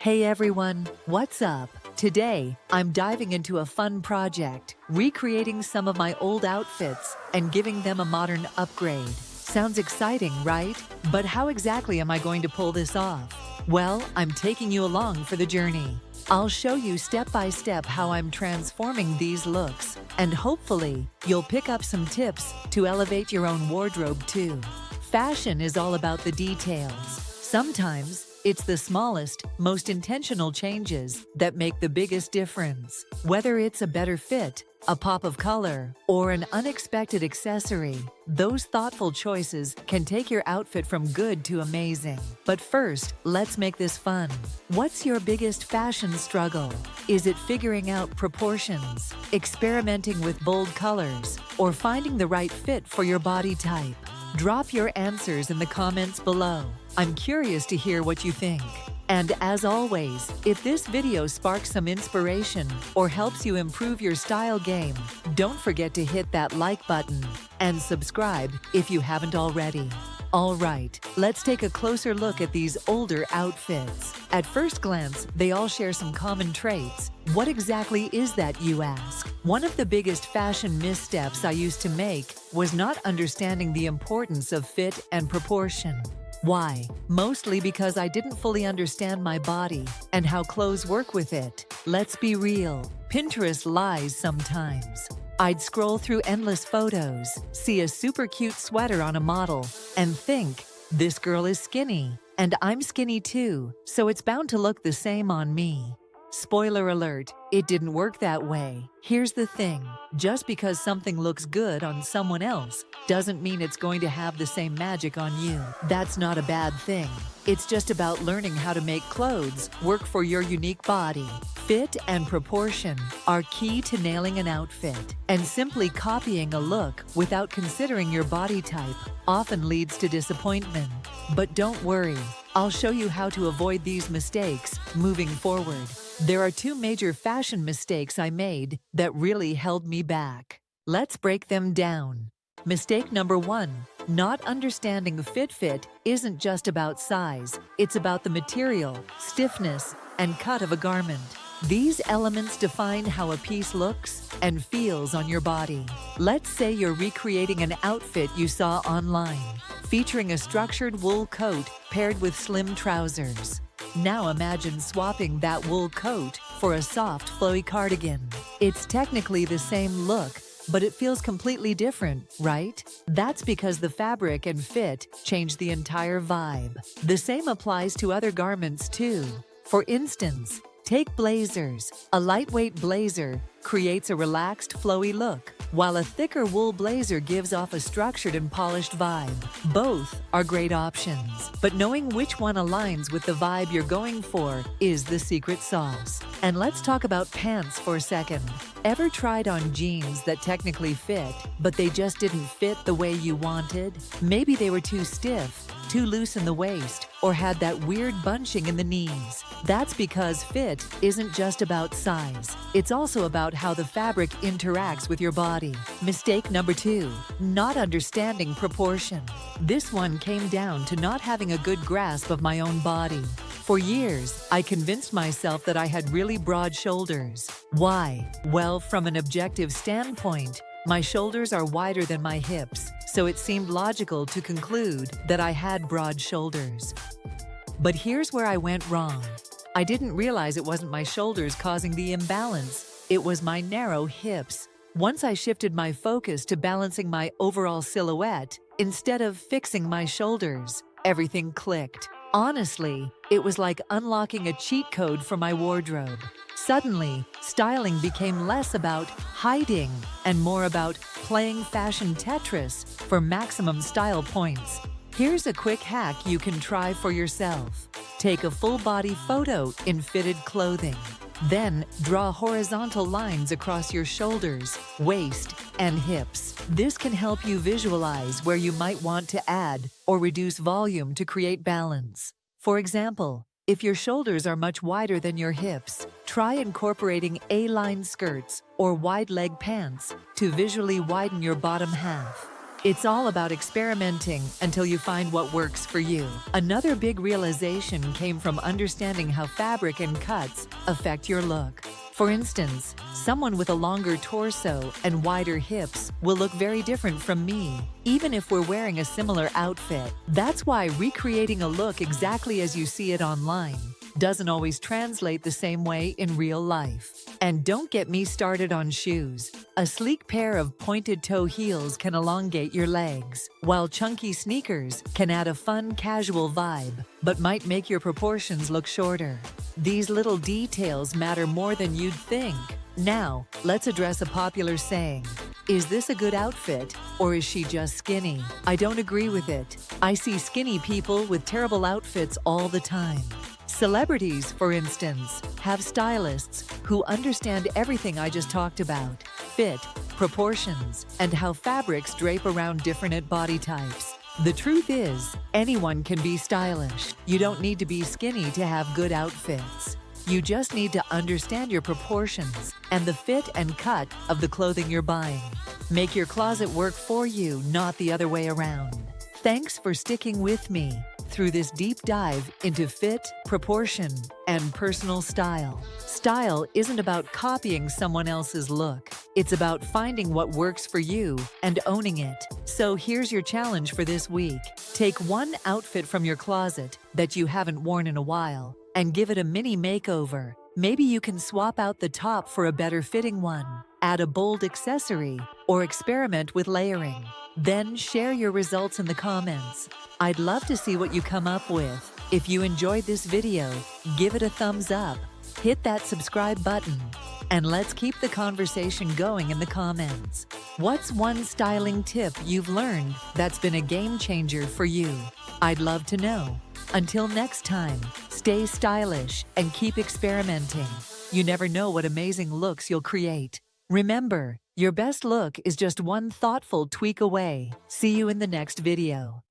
Hey everyone, what's up? Today, I'm diving into a fun project, recreating some of my old outfits and giving them a modern upgrade. Sounds exciting, right? But how exactly am I going to pull this off? Well, I'm taking you along for the journey. I'll show you step by step how I'm transforming these looks, and hopefully, you'll pick up some tips to elevate your own wardrobe too. Fashion is all about the details. Sometimes, it's the smallest, most intentional changes that make the biggest difference. Whether it's a better fit, a pop of color, or an unexpected accessory, those thoughtful choices can take your outfit from good to amazing. But first, let's make this fun. What's your biggest fashion struggle? Is it figuring out proportions, experimenting with bold colors, or finding the right fit for your body type? Drop your answers in the comments below. I'm curious to hear what you think. And as always, if this video sparks some inspiration or helps you improve your style game, don't forget to hit that like button and subscribe if you haven't already. Alright, let's take a closer look at these older outfits. At first glance, they all share some common traits. What exactly is that, you ask? One of the biggest fashion missteps I used to make was not understanding the importance of fit and proportion. Why? Mostly because I didn't fully understand my body and how clothes work with it. Let's be real, Pinterest lies sometimes. I'd scroll through endless photos, see a super cute sweater on a model, and think, this girl is skinny, and I'm skinny too, so it's bound to look the same on me. Spoiler alert, it didn't work that way. Here's the thing, just because something looks good on someone else doesn't mean it's going to have the same magic on you. That's not a bad thing. It's just about learning how to make clothes work for your unique body. Fit and proportion are key to nailing an outfit, and simply copying a look without considering your body type often leads to disappointment. But don't worry, I'll show you how to avoid these mistakes moving forward. There are two major fashion mistakes I made that really held me back. Let's break them down. Mistake number 1. Not understanding fit isn't just about size, it's about the material, stiffness, and cut of a garment. These elements define how a piece looks and feels on your body. Let's say you're recreating an outfit you saw online, featuring a structured wool coat paired with slim trousers. Now imagine swapping that wool coat for a soft, flowy cardigan. It's technically the same look, but it feels completely different, right? That's because the fabric and fit change the entire vibe. The same applies to other garments too. For instance, take blazers. A lightweight blazer creates a relaxed, flowy look, while a thicker wool blazer gives off a structured and polished vibe. Both are great options, but knowing which one aligns with the vibe you're going for is the secret sauce. And let's talk about pants for a second. Ever tried on jeans that technically fit, but they just didn't fit the way you wanted? Maybe they were too stiff, too loose in the waist, or had that weird bunching in the knees. That's because fit isn't just about size. It's also about how the fabric interacts with your body. Mistake number 2. Not understanding proportion. This one came down to not having a good grasp of my own body. For years, I convinced myself that I had really broad shoulders. Why? Well, from an objective standpoint, my shoulders are wider than my hips, so it seemed logical to conclude that I had broad shoulders. But here's where I went wrong. I didn't realize it wasn't my shoulders causing the imbalance, it was my narrow hips. Once I shifted my focus to balancing my overall silhouette, instead of fixing my shoulders, everything clicked. Honestly, it was like unlocking a cheat code for my wardrobe. Suddenly, styling became less about hiding and more about playing fashion Tetris for maximum style points. Here's a quick hack you can try for yourself. Take a full-body photo in fitted clothing. Then, draw horizontal lines across your shoulders, waist, and hips. This can help you visualize where you might want to add or reduce volume to create balance. For example, if your shoulders are much wider than your hips, try incorporating A-line skirts or wide leg pants to visually widen your bottom half. It's all about experimenting until you find what works for you. Another big realization came from understanding how fabric and cuts affect your look. For instance, someone with a longer torso and wider hips will look very different from me, even if we're wearing a similar outfit. That's why recreating a look exactly as you see it online doesn't always translate the same way in real life. And don't get me started on shoes. A sleek pair of pointed-toe heels can elongate your legs, while chunky sneakers can add a fun, casual vibe, but might make your proportions look shorter. These little details matter more than you'd think. Now, let's address a popular saying. Is this a good outfit, or is she just skinny? I don't agree with it. I see skinny people with terrible outfits all the time. Celebrities, for instance, have stylists who understand everything I just talked about: fit, proportions, and how fabrics drape around different body types. The truth is, anyone can be stylish. You don't need to be skinny to have good outfits. You just need to understand your proportions and the fit and cut of the clothing you're buying. Make your closet work for you, not the other way around. Thanks for sticking with me through this deep dive into fit, proportion, and personal style. Style isn't about copying someone else's look. It's about finding what works for you and owning it. So here's your challenge for this week. Take one outfit from your closet that you haven't worn in a while and give it a mini makeover. Maybe you can swap out the top for a better fitting one, add a bold accessory, or experiment with layering. Then share your results in the comments. I'd love to see what you come up with. If you enjoyed this video, give it a thumbs up, hit that subscribe button, and let's keep the conversation going in the comments. What's one styling tip you've learned that's been a game changer for you? I'd love to know. Until next time, stay stylish and keep experimenting. You never know what amazing looks you'll create. Remember, your best look is just one thoughtful tweak away. See you in the next video.